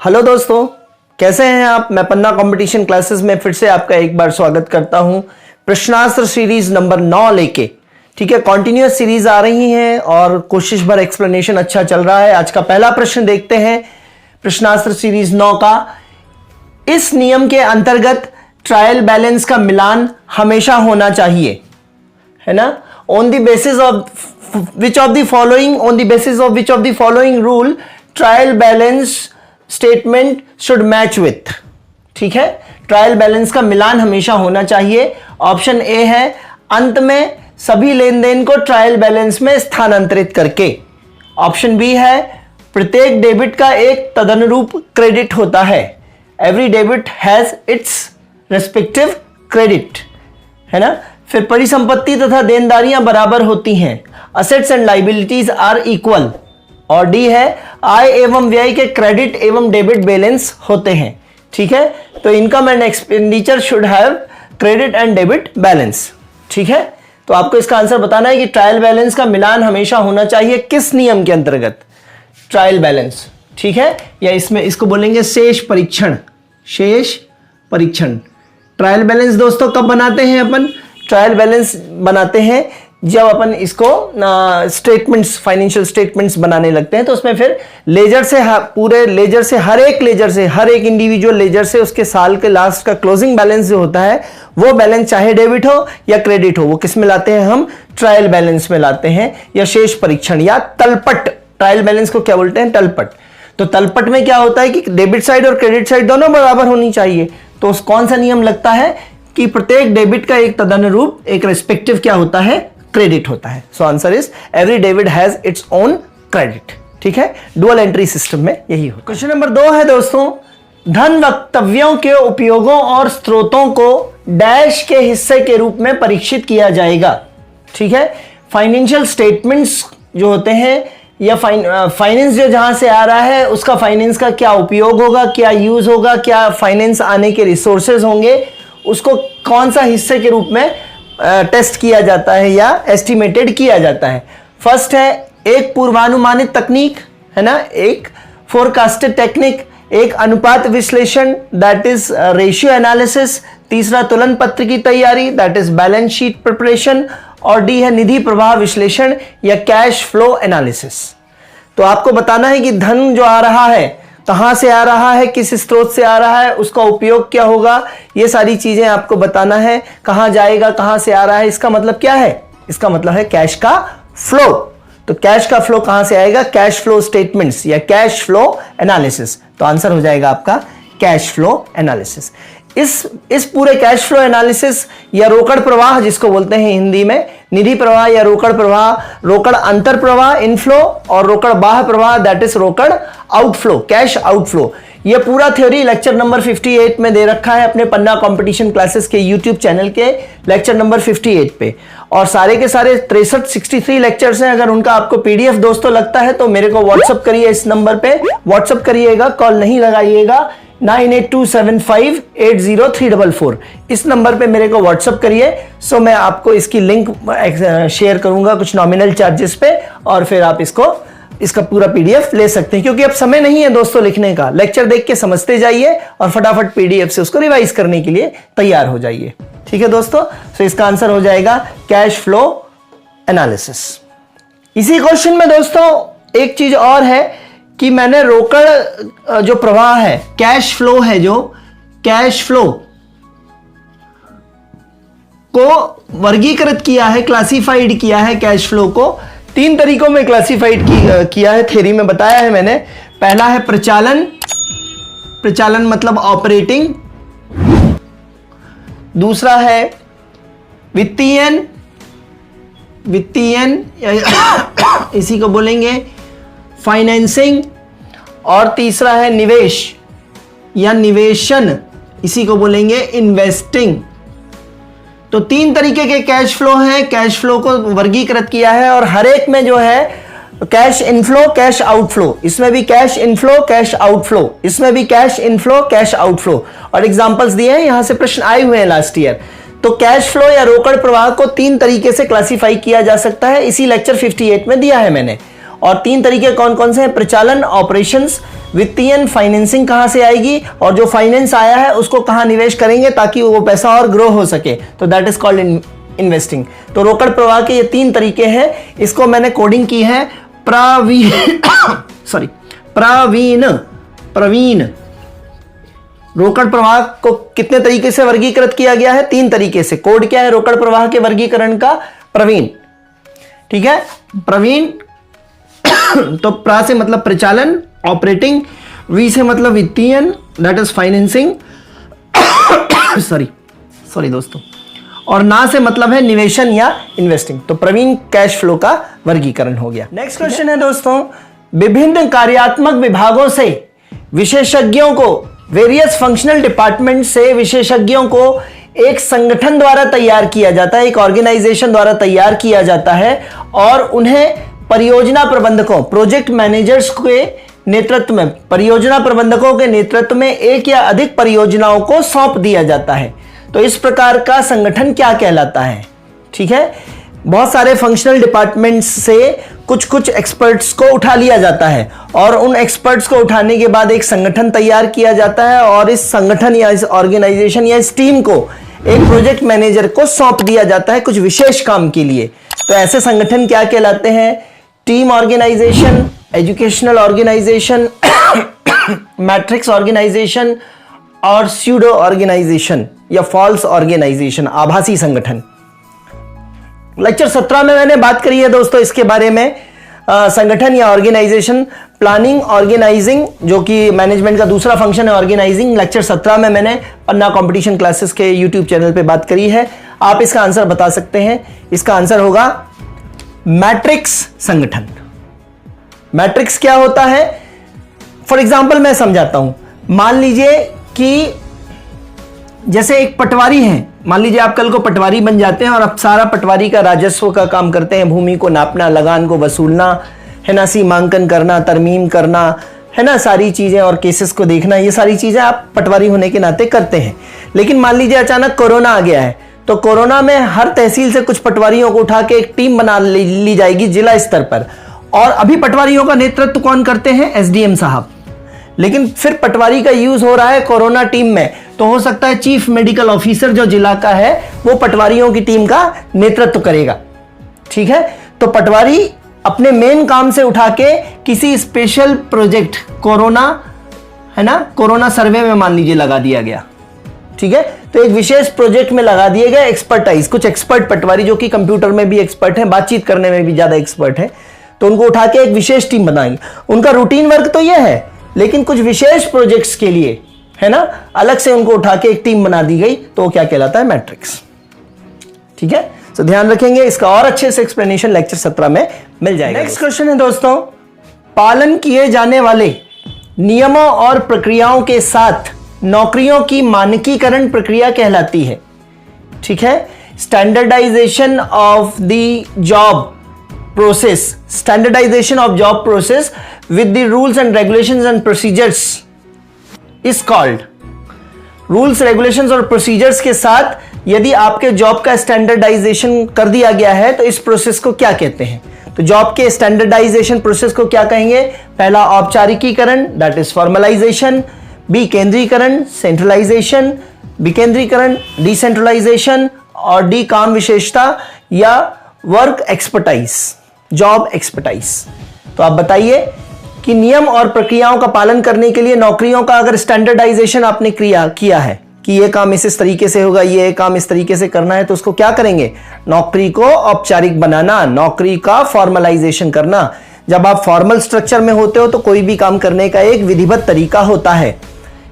Hello दोस्तों, कैसे हैं आप। मैं पन्ना कंपटीशन क्लासेस में फिर से आपका एक बार स्वागत करता हूं। प्रश्नास्त्र सीरीज नंबर 9 लेके, ठीक है, कॉन्टिन्यूअस सीरीज आ रही हैं और कोशिश भर एक्सप्लेनेशन अच्छा चल रहा है। आज का पहला प्रश्न देखते हैं प्रश्नास्त्र सीरीज 9 का। इस नियम के अंतर्गत ट्रायल बैलेंस का मिलान हमेशा होना चाहिए, है ना। On the basis of which of the following rule trial balance statement should match with, ठीक है। ट्रायल बैलेंस का मिलान हमेशा होना चाहिए। ऑप्शन ए है अंत में सभी लेन देन को ट्रायल बैलेंस में स्थानांतरित करके। ऑप्शन बी है प्रत्येक डेबिट का एक तदनुरूप क्रेडिट होता है। Every debit has its respective credit, है ना। फिर परिसंपत्ति तथा देनदारियां बराबर होती हैं। Assets and liabilities are equal. और डी है आय एवं व्यय के क्रेडिट एवं डेबिट बैलेंस होते हैं, ठीक है। तो income and expenditure should have credit and debit balance, ठीक है। तो आपको इसका आंसर बताना है कि ट्रायल बैलेंस का मिलान हमेशा होना चाहिए किस नियम के अंतर्गत। ट्रायल बैलेंस, ठीक है, या इसमें इसको बोलेंगे शेष परीक्षण। शेष परीक्षण ट्रायल बैलेंस दोस्तों कब बनाते हैं अपन। ट्रायल बैलेंस बनाते हैं जब अपन इसको स्टेटमेंट्स, फाइनेंशियल स्टेटमेंट्स बनाने लगते हैं। तो उसमें फिर लेजर से, पूरे लेजर से, हर एक इंडिविजुअल लेजर से उसके साल के लास्ट का क्लोजिंग बैलेंस जो होता है वो बैलेंस चाहे डेबिट हो या क्रेडिट हो, वो किस में लाते हैं हम, ट्रायल बैलेंस में लाते हैं, या शेष परीक्षण या तलपट। ट्रायल बैलेंस को क्या बोलते हैं, तलपट। तो तलपट में क्या होता है कि डेबिट साइड और क्रेडिट साइड दोनों बराबर होनी चाहिए। तो कौन सा नियम लगता है कि प्रत्येक डेबिट का एक तदनुरूप एक रेस्पेक्टिव क्या होता है, क्रेडिट होता है। So answer is every debit has its own credit, ठीक है। डुअल एंट्री सिस्टम में यही होता है। क्वेश्चन नंबर 2 है दोस्तों, धन वक्तव्यों के उपयोगों और स्रोतों को डैश के हिस्से के रूप में परीक्षित किया जाएगा, ठीक है। फाइनेंशियल स्टेटमेंट्स जो होते हैं या फाइनेंस जो जहां से आ रहा है उसका फाइनेंस का क्या उपयोग होगा, क्या यूज होगा, क्या फाइनेंस आने के रिसोर्सेज होंगे, उसको कौन सा हिस्से के रूप में टेस्ट किया जाता है या एस्टिमेटेड किया जाता है। फर्स्ट है एक पूर्वानुमानित तकनीक, है ना, एक फोरकास्टेड टेक्निक, एक अनुपात विश्लेषण दैट इज रेशियो एनालिसिस, तीसरा तुलन पत्र की तैयारी that is balance sheet preparation, और डी है निधि प्रवाह विश्लेषण या कैश फ्लो एनालिसिस। तो आपको बताना है कि धन जो आ रहा है कहां से आ रहा है, किस स्रोत से आ रहा है, उसका उपयोग क्या होगा, ये सारी चीजें आपको बताना है। कहां जाएगा, कहां से आ रहा है, इसका मतलब क्या है, इसका मतलब है कैश का फ्लो। तो कैश का फ्लो कहां से आएगा, कैश फ्लो स्टेटमेंट्स या कैश फ्लो एनालिसिस। तो आंसर हो जाएगा आपका कैश फ्लो एनालिसिस। इस पूरे कैश फ्लो एनालिसिस या रोकड़ प्रवाह जिसको बोलते हैं हिंदी में, निधि प्रवाह या रोकड़ प्रवाह, रोकड़ अंतर प्रवाह इनफ्लो और रोकड़ बाह्य प्रवाह दैट इज रोकड़ आउटफ्लो, कैश आउटफ्लो। ये पूरा थ्योरी लेक्चर नंबर 58 में दे रखा है अपने पन्ना कंपटीशन क्लासेस के यूट्यूब चैनल के लेक्चर नंबर 58 पे। और सारे के सारे 63 लेक्चर्स हैं। अगर उनका आपको पीडीएफ दोस्तों लगता है तो मेरे को व्हाट्सअप करिए, इस नंबर पे व्हाट्सअप करिएगा, कॉल नहीं लगाइएगा। 9827580344 इस नंबर पे मेरे को व्हाट्सअप करिए। सो मैं आपको इसकी लिंक शेयर करूंगा कुछ नॉमिनल चार्जेस पे, और फिर आप इसका पूरा पीडीएफ ले सकते हैं। क्योंकि अब समय नहीं है दोस्तों लिखने का, लेक्चर देख के समझते जाइए और फटाफट पीडीएफ से उसको रिवाइज करने के लिए तैयार हो जाइए, ठीक है दोस्तों। सो इसका आंसर हो जाएगा कैश फ्लो एनालिसिस। इसी क्वेश्चन में दोस्तों एक चीज और है कि मैंने रोकड़ जो प्रवाह है, कैश फ्लो है, जो कैश फ्लो को वर्गीकृत किया है, क्लासिफाइड किया है। कैश फ्लो को 3 तरीकों में क्लासिफाइड किया है, थ्योरी में बताया है मैंने। पहला है प्रचालन, प्रचालन मतलब ऑपरेटिंग। दूसरा है वित्तीयन, वित्तीयन इसी को बोलेंगे फाइनेंसिंग। और तीसरा है निवेश या निवेशन, इसी को बोलेंगे इन्वेस्टिंग। तो 3 तरीके के कैश फ्लो हैं, कैश फ्लो को वर्गीकृत किया है। और हर एक में जो है कैश इनफ्लो, कैश आउटफ्लो, इसमें भी कैश इनफ्लो, कैश आउटफ्लो, इसमें भी कैश इनफ्लो, कैश आउटफ्लो। और एग्जांपल्स दिए हैं, यहां से प्रश्न आए हुए हैं लास्ट ईयर। तो कैश फ्लो या रोकड़ प्रवाह को 3 तरीके से क्लासिफाई किया जा सकता है, इसी लेक्चर 58 में दिया है मैंने। और 3 तरीके कौन कौन से हैं? प्रचालन, ऑपरेशंस, वित्तीयन, फाइनेंसिंग कहां से आएगी, और जो फाइनेंस आया है उसको कहां निवेश करेंगे ताकि वो पैसा और ग्रो हो सके, तो दैट इज कॉल्ड इन्वेस्टिंग। तो रोकड़ प्रवाह के ये 3 तरीके हैं, इसको मैंने कोडिंग की है प्रवीण। रोकड़ प्रवाह को कितने तरीके से वर्गीकृत किया गया है? 3 तरीके से। कोड क्या है रोकड़ प्रवाह के वर्गीकरण का? प्रवीण। ठीक है, प्रवीण। तो प्रा से मतलब प्रचालन, ऑपरेटिंग, वी से मतलब वित्तीयन, दैट इज फाइनेंसिंग, सॉरी दोस्तों, और ना से मतलब है निवेशन या इन्वेस्टिंग। तो प्रवीण कैश फ्लो का वर्गीकरण हो गया। नेक्स्ट क्वेश्चन है दोस्तों, विभिन्न कार्यात्मक विभागों से विशेषज्ञों को, वेरियस फंक्शनल डिपार्टमेंट से विशेषज्ञों को एक संगठन द्वारा तैयार किया जाता है, एक ऑर्गेनाइजेशन द्वारा तैयार किया जाता है, और उन्हें परियोजना प्रबंधकों, प्रोजेक्ट मैनेजर्स के नेतृत्व में, परियोजना प्रबंधकों के नेतृत्व में एक या अधिक परियोजनाओं को सौंप दिया जाता है। तो इस प्रकार का संगठन क्या कहलाता है? ठीक है, बहुत सारे फंक्शनल डिपार्टमेंट्स से कुछ एक्सपर्ट्स को उठा लिया जाता है, और उन एक्सपर्ट्स को उठाने के बाद एक संगठन तैयार किया जाता है, और इस संगठन या इस ऑर्गेनाइजेशन या इस टीम को एक प्रोजेक्ट मैनेजर को सौंप दिया जाता है कुछ विशेष काम के लिए। तो ऐसे संगठन क्या कहलाते हैं? Team organization, educational organization, matrix organization, और स्यूडो ऑर्गेनाइजेशन या फॉल्स ऑर्गेनाइजेशन, आभासी संगठन। लेक्चर 17 में मैंने बात करी है दोस्तों इसके बारे में, संगठन या ऑर्गेनाइजेशन, प्लानिंग, ऑर्गेनाइजिंग, जो कि मैनेजमेंट का दूसरा फंक्शन है ऑर्गेनाइजिंग। लेक्चर 17 में मैंने पन्ना कंपटीशन क्लासेस के यूट्यूब चैनल पे बात करी है। आप इसका आंसर बता सकते हैं। इसका आंसर होगा मैट्रिक्स संगठन। मैट्रिक्स क्या होता है? फॉर एग्जाम्पल मैं समझाता हूं। मान लीजिए कि जैसे एक पटवारी है, मान लीजिए आप कल को पटवारी बन जाते हैं और अब सारा पटवारी का राजस्व का काम करते हैं, भूमि को नापना, लगान को वसूलना, है ना, सीमांकन करना, तरमीम करना, है ना, सारी चीजें और केसेस को देखना, ये सारी चीजें आप पटवारी होने के नाते करते हैं। लेकिन मान लीजिए अचानक कोरोना आ गया है, तो कोरोना में हर तहसील से कुछ पटवारियों को उठा के एक टीम बना ली जाएगी जिला स्तर पर, और अभी पटवारियों का नेतृत्व कौन करते हैं? एसडीएम साहब। लेकिन फिर पटवारी का यूज हो रहा है कोरोना टीम में, तो हो सकता है चीफ मेडिकल ऑफिसर जो जिला का है वो पटवारियों की टीम का नेतृत्व करेगा। ठीक है, तो पटवारी अपने मेन काम से उठा के किसी स्पेशल प्रोजेक्ट, कोरोना, है ना, कोरोना सर्वे में मान लीजिए लगा दिया गया। ठीक है, तो एक विशेष प्रोजेक्ट में लगा दिए गए एक्सपर्टाइज, कुछ एक्सपर्ट पटवारी जो कि कंप्यूटर में भी एक्सपर्ट हैं, बातचीत करने में भी ज्यादा एक्सपर्ट है, तो उनको उठा के एक विशेष टीम बनाएंगे। उनका रूटीन वर्क तो यह है, लेकिन कुछ विशेष प्रोजेक्ट्स के लिए, है ना, अलग से उनको उठा के एक टीम बना दी गई, तो क्या कहलाता है? मैट्रिक्स। ठीक है, तो ध्यान रखेंगे, इसका और अच्छे से एक्सप्लेनेशन लेक्चर 17 में मिल जाएगा। नेक्स्ट क्वेश्चन है दोस्तों, पालन किए जाने वाले नियमों और प्रक्रियाओं के साथ नौकरियों की मानकीकरण प्रक्रिया कहलाती है। ठीक है, standardization of the job process, standardization of job process with the rules and regulations and procedures is called। rules, regulations और procedures के साथ यदि आपके जॉब का स्टैंडर्डाइजेशन कर दिया गया है तो इस प्रोसेस को क्या कहते हैं? तो जॉब के स्टैंडर्डाइजेशन प्रोसेस को क्या कहेंगे? पहला औपचारिकीकरण, दैट इज फॉर्मलाइजेशन, बी केंद्रीकरण, सेंट्रलाइजेशन, विकेंद्रीकरण, डिसेंट्रलाइजेशन, और डी काम विशेषता या वर्क एक्सपर्टाइज, जॉब एक्सपर्टाइज। तो आप बताइए कि नियम और प्रक्रियाओं का पालन करने के लिए नौकरियों का अगर स्टैंडर्डाइजेशन आपने किया है कि ये काम इस तरीके से होगा, ये काम इस तरीके से करना है, तो उसको क्या करेंगे? नौकरी को औपचारिक बनाना, नौकरी का फॉर्मलाइजेशन करना। जब आप फॉर्मल स्ट्रक्चर में होते हो तो कोई भी काम करने का एक विधिवत तरीका होता है।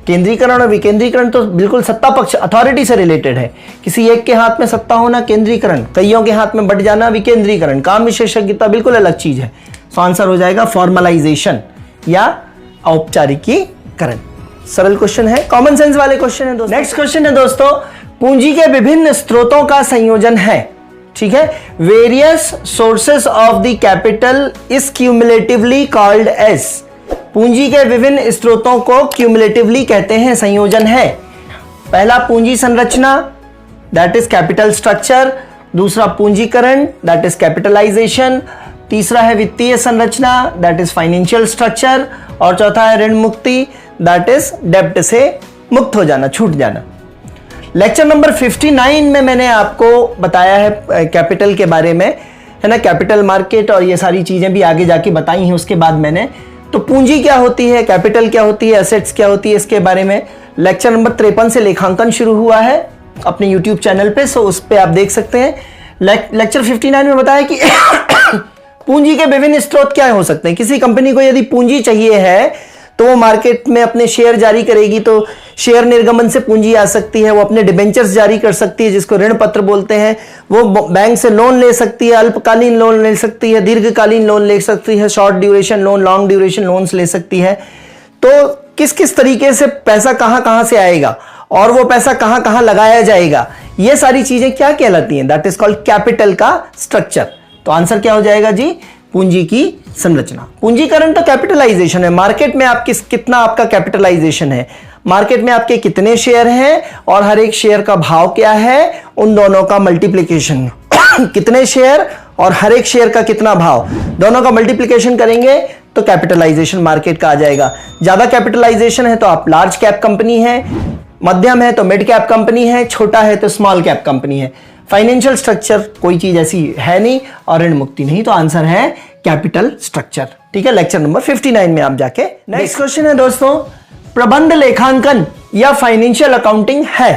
केंद्रीकरण और विकेंद्रीकरण तो बिल्कुल सत्ता पक्ष, अथॉरिटी से रिलेटेड है। किसी एक के हाथ में सत्ता होना केंद्रीकरण, कईयों के हाथ में बंट जाना विकेंद्रीकरण। काम विशेषज्ञता बिल्कुल अलग चीज है। तो आंसर हो जाएगा फॉर्मलाइजेशन या औपचारिकीकरण। सरल क्वेश्चन है, कॉमन सेंस वाले क्वेश्चन है दोस्तों। नेक्स्ट क्वेश्चन है दोस्तों, पूंजी के विभिन्न स्रोतों का संयोजन है। ठीक है, various sources of the capital is cumulatively called as. पूंजी के विभिन्न स्रोतों को क्यूमुलेटिवली कहते हैं, संयोजन है। पहला पूंजी संरचना, दैट इज कैपिटल स्ट्रक्चर। दूसरा पूंजीकरण, दैट इज कैपिटलाइजेशन। तीसरा है वित्तीय संरचना, दैट इज फाइनेंशियल स्ट्रक्चर, और चौथा है ऋण मुक्ति, दैट इज डेब्ट से मुक्त हो जाना, छूट जाना। लेक्चर नंबर 59 में मैंने आपको बताया है कैपिटल के बारे में, है ना, कैपिटल मार्केट और ये सारी चीजें भी आगे जाके बताई हैं उसके बाद मैंने। तो पूंजी क्या होती है, कैपिटल क्या होती है, एसेट्स क्या होती है, इसके बारे में लेक्चर नंबर 53 से लेखांकन शुरू हुआ है अपने यूट्यूब चैनल पे, सो उस पे आप देख सकते हैं। लेक्चर 59 में बताया कि पूंजी के विभिन्न स्रोत क्या हो सकते हैं। किसी कंपनी को यदि पूंजी चाहिए है तो वो मार्केट में अपने शेयर जारी करेगी, तो शेयर निर्गमन से पूंजी आ सकती है, वो अपने डिबेंचर्स जारी कर सकती है जिसको ऋण पत्र बोलते हैं, वो बैंक से लोन ले सकती है, अल्पकालीन लोन ले सकती है, दीर्घकालीन लोन ले सकती है, short duration loan, long duration loans ले सकती है। तो किस किस तरीके से पैसा कहां कहां से आएगा और वो पैसा कहां कहां लगाया जाएगा, ये सारी चीजें क्या कहलाती हैं, दैट इज कॉल्ड कैपिटल का स्ट्रक्चर। तो आंसर क्या हो जाएगा जी, पूंजी की संरचना। पूंजीकरण तो कैपिटलाइजेशन है, मार्केट में आप कितना आपका कैपिटलाइजेशन है, मार्केट में आपके कितने शेयर हैं और हर एक शेयर का भाव क्या है, उन दोनों का मल्टीप्लिकेशन कितने शेयर और हर एक शेयर का कितना भाव, दोनों का मल्टीप्लिकेशन करेंगे तो कैपिटलाइजेशन मार्केट का आ जाएगा। ज्यादा कैपिटलाइजेशन है तो आप लार्ज कैप कंपनी है, मध्यम है तो मिड कैप कंपनी है, छोटा है तो स्मॉल कैप कंपनी है। फाइनेंशियल स्ट्रक्चर कोई चीज ऐसी है नहीं और ऋण मुक्ति नहीं, तो आंसर है कैपिटल स्ट्रक्चर। ठीक है, लेक्चर नंबर 59 में आप जाके। नेक्स्ट क्वेश्चन है दोस्तों, प्रबंध लेखांकन या फाइनेंशियल अकाउंटिंग है,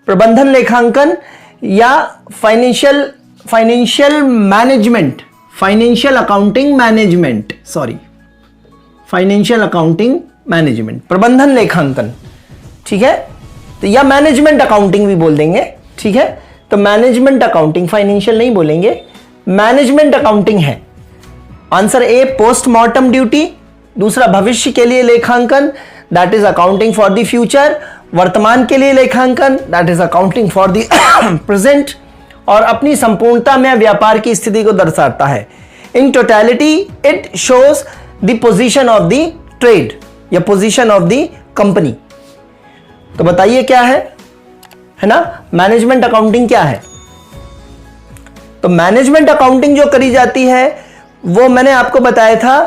प्रबंधन लेखांकन या financial management, financial accounting management, sorry financial accounting management, प्रबंधन लेखांकन, ठीक है, तो या मैनेजमेंट अकाउंटिंग भी बोल देंगे। ठीक है, तो मैनेजमेंट अकाउंटिंग, फाइनेंशियल नहीं बोलेंगे, मैनेजमेंट अकाउंटिंग है। आंसर ए पोस्टमार्टम ड्यूटी, दूसरा भविष्य के लिए लेखांकन, that is accounting for the future, वर्तमान के लिए लेखांकन, that is accounting for the present, और अपनी संपूर्णता में व्यापार की स्थिति को दर्शाता है। In totality it shows the position of the trade या पोजीशन ऑफ द कंपनी। तो बताइए क्या है ना, मैनेजमेंट अकाउंटिंग क्या है। तो मैनेजमेंट अकाउंटिंग जो करी जाती है वो मैंने आपको बताया था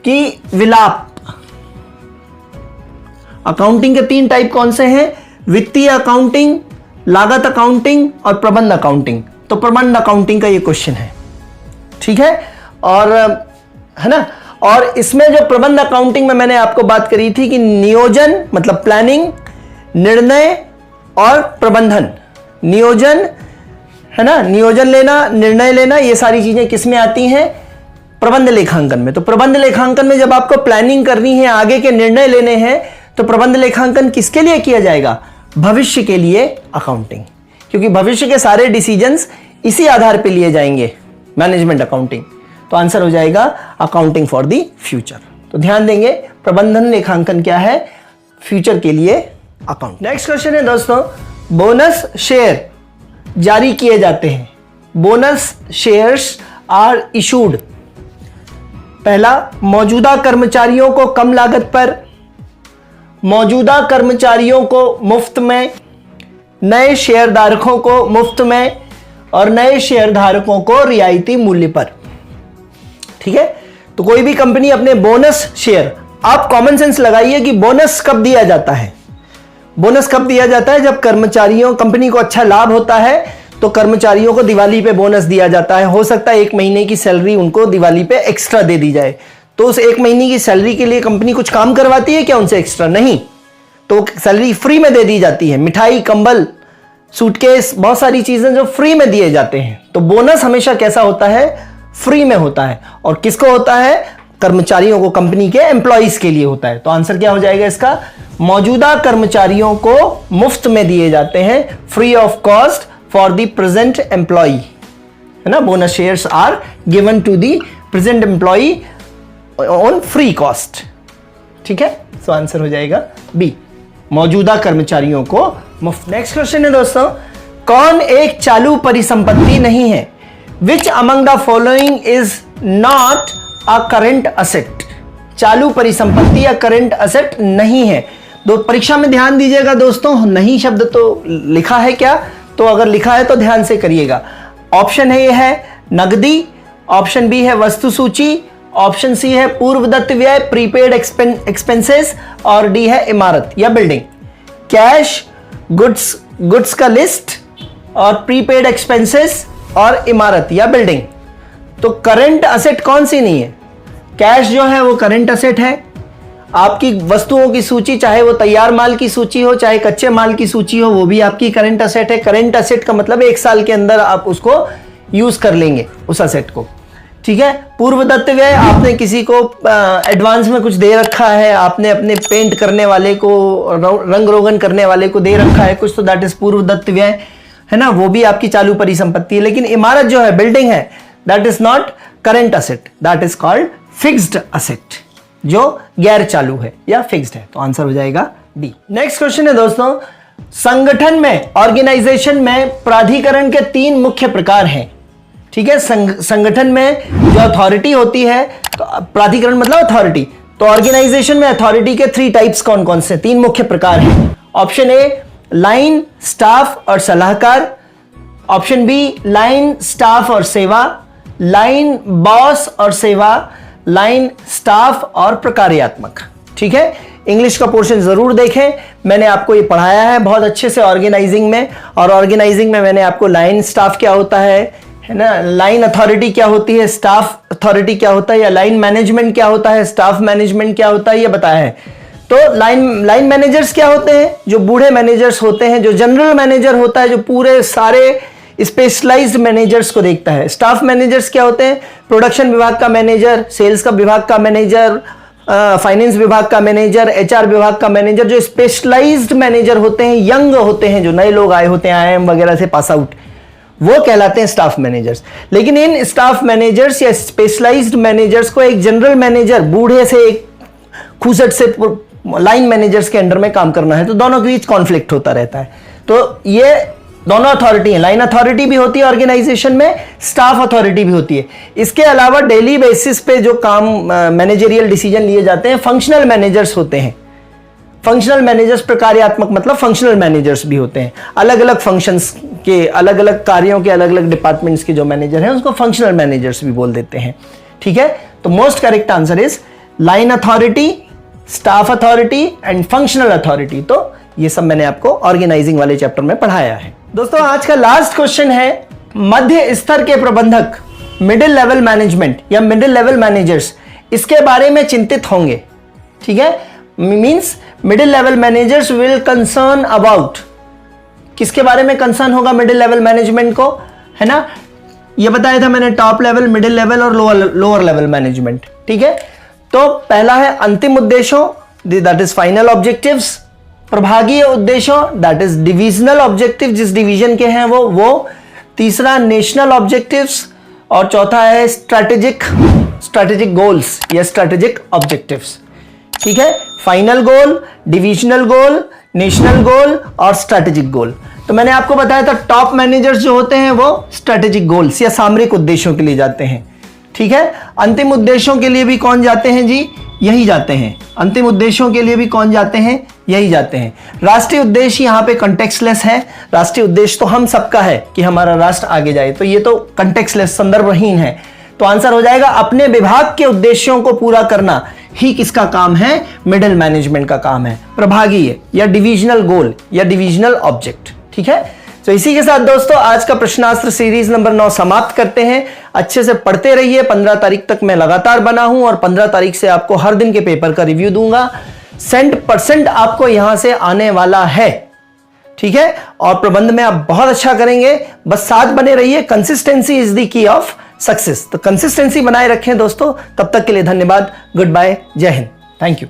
कि विलाप, अकाउंटिंग के 3 टाइप कौन से हैं, वित्तीय अकाउंटिंग, लागत अकाउंटिंग और प्रबंध अकाउंटिंग। तो प्रबंध अकाउंटिंग का ये क्वेश्चन है, ठीक है, और है ना, और इसमें जो प्रबंध अकाउंटिंग में मैंने आपको बात करी थी कि नियोजन मतलब प्लानिंग, निर्णय और प्रबंधन, नियोजन है ना, नियोजन लेना, निर्णय लेना, ये सारी चीजें किस में आती हैं, प्रबंध लेखांकन में। तो प्रबंध लेखांकन में जब आपको प्लानिंग करनी है, आगे के निर्णय लेने हैं, तो प्रबंध लेखांकन किसके लिए किया जाएगा, भविष्य के लिए अकाउंटिंग, क्योंकि भविष्य के सारे डिसीजंस इसी आधार पे लिए जाएंगे, मैनेजमेंट अकाउंटिंग। तो आंसर हो जाएगा अकाउंटिंग फॉर द फ्यूचर। तो ध्यान देंगे, प्रबंधन लेखांकन क्या है, फ्यूचर के लिए अकाउंट। नेक्स्ट क्वेश्चन है दोस्तों, बोनस शेयर जारी किए जाते हैं, बोनस शेयर्स आर इशूड। पहला, मौजूदा कर्मचारियों को कम लागत पर, मौजूदा कर्मचारियों को मुफ्त में, नए शेयरधारकों को मुफ्त में और नए शेयरधारकों को रियायती मूल्य पर। ठीक है, तो कोई भी कंपनी अपने बोनस शेयर, आप कॉमन सेंस लगाइए कि बोनस कब दिया जाता है, बोनस कब दिया जाता है, जब कर्मचारियों, कंपनी को अच्छा लाभ होता है तो कर्मचारियों को दिवाली पे बोनस दिया जाता है। हो सकता है 1 महीने की सैलरी उनको दिवाली पे एक्स्ट्रा दे दी जाए, तो उस 1 महीने की सैलरी के लिए कंपनी कुछ काम करवाती है क्या उनसे एक्स्ट्रा, नहीं, तो सैलरी फ्री में दे दी जाती है। मिठाई, कंबल, सूटकेस, बहुत सारी चीजें जो फ्री में दिए जाते हैं। तो बोनस हमेशा कैसा होता है, फ्री में होता है, और किसको होता है, कर्मचारियों को, कंपनी के एम्प्लॉइज के लिए होता है। तो आंसर क्या हो जाएगा इसका, मौजूदा कर्मचारियों को मुफ्त में दिए जाते हैं, free of cost for the present employ, है ना, bonus shares are given to the present employ on free cost. ठीक है, तो आंसर हो जाएगा बी, मौजूदा कर्मचारियों को मुफ्त। नेक्स्ट क्वेश्चन है दोस्तों, कौन एक चालू परिसंपत्ति नहीं है, which among the following is not a current asset. चालू परिसंपत्ति या करेंट असेट नहीं है। तो परीक्षा में ध्यान दीजिएगा दोस्तों, नहीं शब्द तो लिखा है क्या, तो अगर लिखा है तो ध्यान से करिएगा। ऑप्शन है, ये है नगदी, ऑप्शन बी है वस्तु सूची, ऑप्शन सी है पूर्वदत्त व्यय प्रीपेड एक्सपेंसेस, और डी है इमारत या बिल्डिंग। कैश, गुड्स का लिस्ट, और प्रीपेड एक्सपेंसेस और इमारत या बिल्डिंग। तो करंट असेट कौन सी नहीं है? कैश जो है वो करंट असेट है। आपकी वस्तुओं की सूची, चाहे वो तैयार माल की सूची हो चाहे कच्चे माल की सूची हो, वो भी आपकी करंट असेट है। करंट असेट का मतलब 1 साल के अंदर आप उसको यूज कर लेंगे उस असेट को, ठीक है। पूर्वदत्त व्यय, आपने किसी को एडवांस में कुछ दे रखा है, आपने अपने पेंट करने वाले को, रंग रोगन करने वाले को दे रखा है कुछ, तो दैट इज पूर्वदत्त व्यय, है ना, वो भी आपकी चालू परिसंपत्ति है। लेकिन इमारत जो है, बिल्डिंग है, that is not current asset, that is called fixed asset, जो गैर चालू है या फिक्स्ड है। तो आंसर हो जाएगा डी। नेक्स्ट क्वेश्चन है दोस्तों, संगठन में, ऑर्गेनाइजेशन में प्राधिकरण के 3 मुख्य प्रकार हैं, ठीक है। संगठन में जो अथॉरिटी होती है, तो प्राधिकरण मतलब अथॉरिटी, तो ऑर्गेनाइजेशन में अथॉरिटी के 3 टाइप्स कौन कौन से, 3 मुख्य प्रकार हैं। ऑप्शन ए लाइन, स्टाफ और सलाहकार, ऑप्शन बी लाइन, स्टाफ और सेवा, लाइन बॉस और सेवा, लाइन स्टाफ और प्रकार्यात्मक, ठीक है। इंग्लिश का पोर्शन जरूर देखें, मैंने आपको ये पढ़ाया है बहुत अच्छे से ऑर्गेनाइजिंग में, और ऑर्गेनाइजिंग में मैंने आपको लाइन स्टाफ क्या होता है ना, लाइन अथॉरिटी क्या होती है, स्टाफ अथॉरिटी क्या होता है, या लाइन मैनेजमेंट क्या होता है, स्टाफ मैनेजमेंट क्या होता है, ये बताया है। तो लाइन मैनेजर्स क्या होते हैं? जो बूढ़े मैनेजर्स होते हैं, जो जनरल मैनेजर होता है, जो पूरे सारे स्पेशलाइज्ड मैनेजर्स को देखता है। स्टाफ मैनेजर्स क्या होते हैं? प्रोडक्शन विभाग का मैनेजर, सेल्स का विभाग का मैनेजर, फाइनेंस विभाग का मैनेजर, एचआर विभाग का मैनेजर, जो स्पेशलाइज्ड मैनेजर होते हैं, यंग होते हैं, जो नए लोग आए होते हैं आईआईएम वगैरह से पास आउट, वो कहलाते हैं स्टाफ मैनेजर्स। लेकिन इन स्टाफ मैनेजर्स या स्पेशलाइज्ड मैनेजर्स को एक जनरल मैनेजर, बूढ़े से एक खूसट से लाइन मैनेजर्स के अंडर में काम करना है, तो दोनों के बीच कॉन्फ्लिक्ट होता रहता है। तो ये दोनों अथॉरिटी है, लाइन अथॉरिटी भी होती है ऑर्गेनाइजेशन में, स्टाफ अथॉरिटी भी होती है। इसके अलावा डेली बेसिस पे जो काम मैनेजरियल डिसीजन लिए जाते हैं, फंक्शनल मैनेजर्स होते हैं। फंक्शनल मैनेजर्स प्रकार्यात्मक मतलब फंक्शनल मैनेजर्स भी होते हैं। अलग अलग फंक्शंस के, अलग अलग कार्यों के, अलग अलग डिपार्टमेंट्स के जो मैनेजर हैं उसको फंक्शनल मैनेजर्स भी बोल देते हैं, ठीक है। तो most correct answer is line authority, staff authority and functional authority. तो ये सब मैंने आपको ऑर्गेनाइजिंग वाले चैप्टर में पढ़ाया है। दोस्तों आज का लास्ट क्वेश्चन है, मध्य स्तर के प्रबंधक, मिडिल लेवल मैनेजमेंट या मिडिल लेवल मैनेजर्स, इसके बारे में चिंतित होंगे, ठीक है। Means middle level managers will concern about, किसके बारे में कंसर्न होगा मिडिल लेवल मैनेजमेंट को, है ना। ये बताया था मैंने, टॉप लेवल, मिडिल लेवल और लोअर लेवल मैनेजमेंट, ठीक है। तो पहला है अंतिम उद्देश्यों, दैट इज फाइनल ऑब्जेक्टिव्स। प्रभागीय उद्देश्यों, दैट इज डिविजनल ऑब्जेक्टिव, जिस डिवीजन के हैं वो। तीसरा नेशनल ऑब्जेक्टिव्स, और चौथा है स्ट्रैटेजिक गोल्स या स्ट्रैटेजिक ऑब्जेक्टिव्स, ठीक है। फाइनल गोल, डिविजनल गोल, नेशनल गोल और स्ट्रैटेजिक गोल। तो मैंने आपको बताया था टॉप मैनेजर्स जो होते हैं वो स्ट्रैटेजिक गोल्स या सामरिक उद्देश्यों के लिए जाते हैं, ठीक है। अंतिम उद्देश्यों के लिए भी कौन जाते हैं जी? यही जाते हैं। अंतिम उद्देश्यों के लिए भी कौन जाते हैं? यही जाते हैं। राष्ट्रीय उद्देश्य यहाँ पे कंटेक्स्टलेस है। राष्ट्रीय उद्देश्य तो हम सबका है कि हमारा राष्ट्र आगे जाए, तो ये तो कंटेक्स्टलेस, संदर्भहीन है। तो आंसर हो जाएगा अपने विभाग के उद्देश्यों को पूरा करना ही किसका काम है? मिडिल मैनेजमेंट का काम है। प्रभागीय या डिविजनल गोल या डिविजनल ऑब्जेक्ट, ठीक है। तो इसी के साथ दोस्तों आज का प्रश्नास्त्र सीरीज नंबर 9 समाप्त करते हैं। अच्छे से पढ़ते रहिए। 15 तारीख तक मैं लगातार बना हूं और 15 तारीख से आपको हर दिन के पेपर का रिव्यू दूंगा। 100% आपको यहां से आने वाला है, ठीक है। और प्रबंध में आप बहुत अच्छा करेंगे, बस साथ बने रहिए। Consistency is the key of success. तो कंसिस्टेंसी बनाए रखें दोस्तों। तब तक के लिए धन्यवाद। गुड बाय, जय हिंद, थैंक यू।